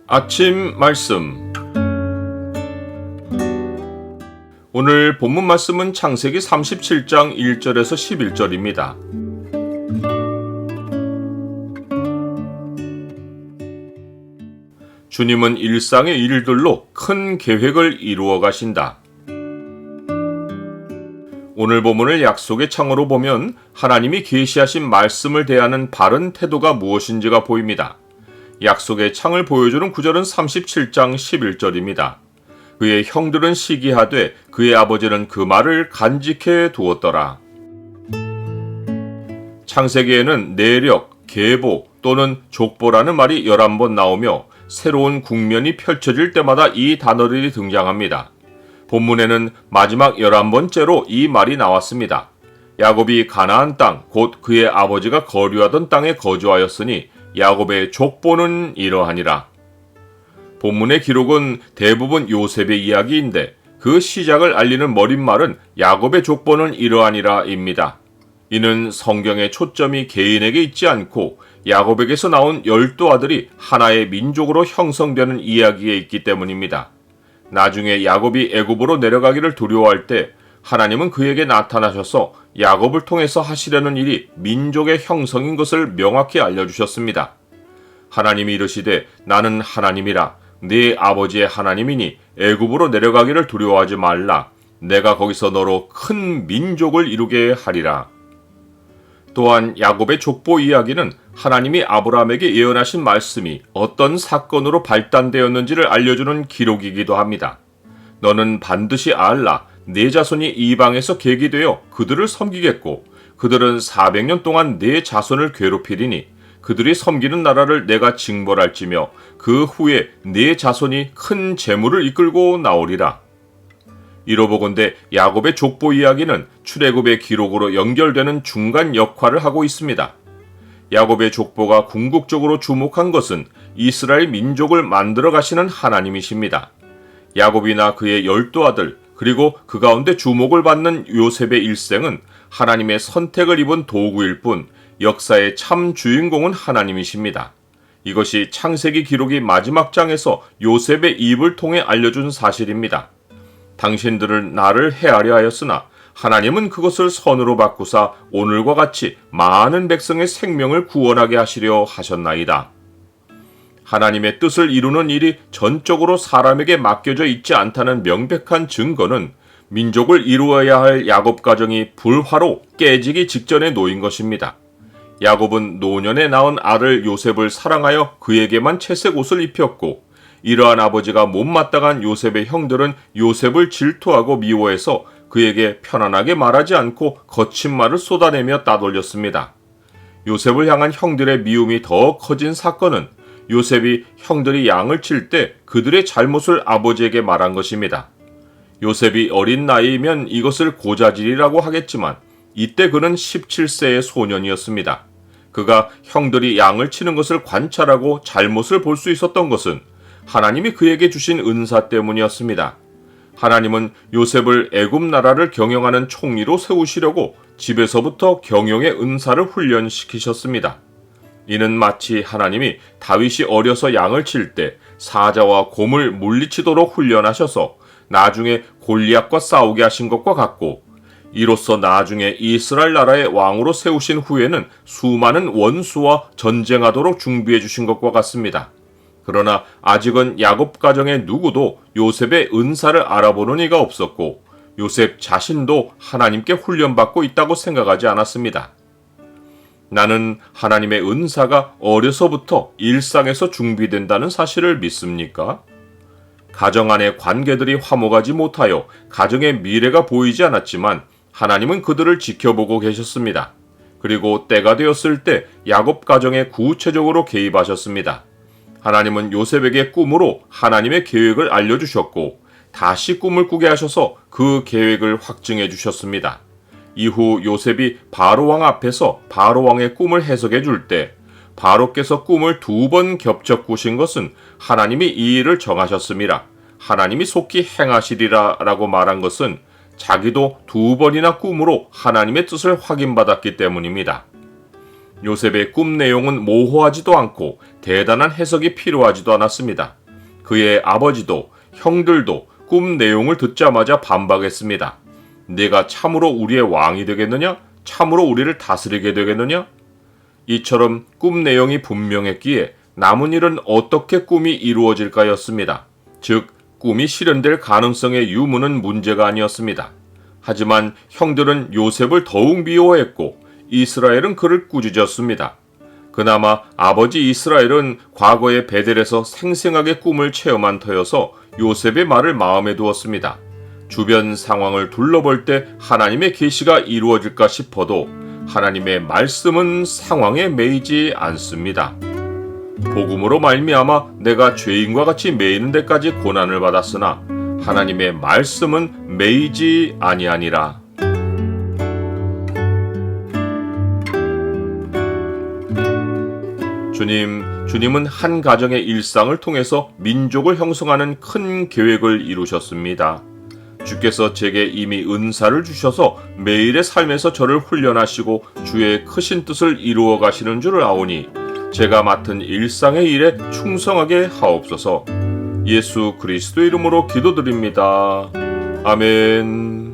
아침 말씀. 오늘 본문 말씀은 창세기 37장 1절에서 11절입니다. 주님은 일상의 일들로 큰 계획을 이루어 가신다. 오늘 본문을 약속의 창으로 보면 하나님이 계시하신 말씀을 대하는 바른 태도가 무엇인지가 보입니다. 약속의 창을 보여주는 구절은 37장 11절입니다. 그의 형들은 시기하되 그의 아버지는 그 말을 간직해 두었더라. 창세기에는 내력, 계보 또는 족보라는 말이 11번 나오며 새로운 국면이 펼쳐질 때마다 이 단어들이 등장합니다. 본문에는 마지막 11번째로 이 말이 나왔습니다. 야곱이 가나안 땅, 곧 그의 아버지가 거류하던 땅에 거주하였으니 야곱의 족보는 이러하니라. 본문의 기록은 대부분 요셉의 이야기인데 그 시작을 알리는 머릿말은 야곱의 족보는 이러하니라 입니다. 이는 성경의 초점이 개인에게 있지 않고 야곱에게서 나온 12아들이 하나의 민족으로 형성되는 이야기에 있기 때문입니다. 나중에 야곱이 애굽으로 내려가기를 두려워할 때 하나님은 그에게 나타나셔서 야곱을 통해서 하시려는 일이 민족의 형성인 것을 명확히 알려주셨습니다. 하나님이 이르시되 나는 하나님이라 네 아버지의 하나님이니 애굽으로 내려가기를 두려워하지 말라. 내가 거기서 너로 큰 민족을 이루게 하리라. 또한 야곱의 족보 이야기는 하나님이 아브라함에게 예언하신 말씀이 어떤 사건으로 발단되었는지를 알려주는 기록이기도 합니다. 너는 반드시 알라. 네 자손이 이방에서 계기되어 그들을 섬기겠고 그들은 400년 동안 네 자손을 괴롭히리니 그들이 섬기는 나라를 내가 징벌할지며 그 후에 네 자손이 큰 재물을 이끌고 나오리라. 이로보건대 야곱의 족보 이야기는 출애굽의 기록으로 연결되는 중간 역할을 하고 있습니다. 야곱의 족보가 궁극적으로 주목한 것은 이스라엘 민족을 만들어 가시는 하나님이십니다. 야곱이나 그의 12아들 그리고 그 가운데 주목을 받는 요셉의 일생은 하나님의 선택을 입은 도구일 뿐 역사의 참 주인공은 하나님이십니다. 이것이 창세기 기록이 마지막 장에서 요셉의 입을 통해 알려준 사실입니다. 당신들은 나를 해하려 하였으나 하나님은 그것을 선으로 바꾸사 오늘과 같이 많은 백성의 생명을 구원하게 하시려 하셨나이다. 하나님의 뜻을 이루는 일이 전적으로 사람에게 맡겨져 있지 않다는 명백한 증거는 민족을 이루어야 할 야곱 가정이 불화로 깨지기 직전에 놓인 것입니다. 야곱은 노년에 낳은 아들 요셉을 사랑하여 그에게만 채색 옷을 입혔고 이러한 아버지가 못마땅한 요셉의 형들은 요셉을 질투하고 미워해서 그에게 편안하게 말하지 않고 거친 말을 쏟아내며 따돌렸습니다. 요셉을 향한 형들의 미움이 더 커진 사건은 요셉이 형들이 양을 칠 때 그들의 잘못을 아버지에게 말한 것입니다. 요셉이 어린 나이면 이것을 고자질이라고 하겠지만 이때 그는 17세의 소년이었습니다. 그가 형들이 양을 치는 것을 관찰하고 잘못을 볼 수 있었던 것은 하나님이 그에게 주신 은사 때문이었습니다. 하나님은 요셉을 애굽 나라를 경영하는 총리로 세우시려고 집에서부터 경영의 은사를 훈련시키셨습니다. 이는 마치 하나님이 다윗이 어려서 양을 칠 때 사자와 곰을 물리치도록 훈련하셔서 나중에 골리앗과 싸우게 하신 것과 같고 이로써 나중에 이스라엘 나라의 왕으로 세우신 후에는 수많은 원수와 전쟁하도록 준비해 주신 것과 같습니다. 그러나 아직은 야곱 가정의 누구도 요셉의 은사를 알아보는 이가 없었고 요셉 자신도 하나님께 훈련받고 있다고 생각하지 않았습니다. 나는 하나님의 은사가 어려서부터 일상에서 준비된다는 사실을 믿습니까? 가정 안의 관계들이 화목하지 못하여 가정의 미래가 보이지 않았지만 하나님은 그들을 지켜보고 계셨습니다. 그리고 때가 되었을 때 야곱 가정에 구체적으로 개입하셨습니다. 하나님은 요셉에게 꿈으로 하나님의 계획을 알려주셨고 다시 꿈을 꾸게 하셔서 그 계획을 확증해 주셨습니다. 이후 요셉이 바로왕 앞에서 바로왕의 꿈을 해석해 줄 때 바로께서 꿈을 2번 겹쳐 꾸신 것은 하나님이 이 일을 정하셨습니다. 하나님이 속히 행하시리라 라고 말한 것은 자기도 2번이나 꿈으로 하나님의 뜻을 확인받았기 때문입니다. 요셉의 꿈 내용은 모호하지도 않고 대단한 해석이 필요하지도 않았습니다. 그의 아버지도 형들도 꿈 내용을 듣자마자 반박했습니다. 네가 참으로 우리의 왕이 되겠느냐? 참으로 우리를 다스리게 되겠느냐? 이처럼 꿈 내용이 분명했기에 남은 일은 어떻게 꿈이 이루어질까였습니다. 즉, 꿈이 실현될 가능성의 유무는 문제가 아니었습니다. 하지만 형들은 요셉을 더욱 미워했고 이스라엘은 그를 꾸짖었습니다. 그나마 아버지 이스라엘은 과거의 베델에서 생생하게 꿈을 체험한 터여서 요셉의 말을 마음에 두었습니다. 주변 상황을 둘러볼 때 하나님의 계시가 이루어질까 싶어도 하나님의 말씀은 상황에 매이지 않습니다. 복음으로 말미암아 내가 죄인과 같이 매이는 데까지 고난을 받았으나 하나님의 말씀은 매이지 아니하니라. 주님은 한 가정의 일상을 통해서 민족을 형성하는 큰 계획을 이루셨습니다. 주께서 제게 이미 은사를 주셔서 매일의 삶에서 저를 훈련하시고 주의 크신 뜻을 이루어 가시는 줄을 아오니 제가 맡은 일상의 일에 충성하게 하옵소서. 예수 그리스도 이름으로 기도드립니다. 아멘.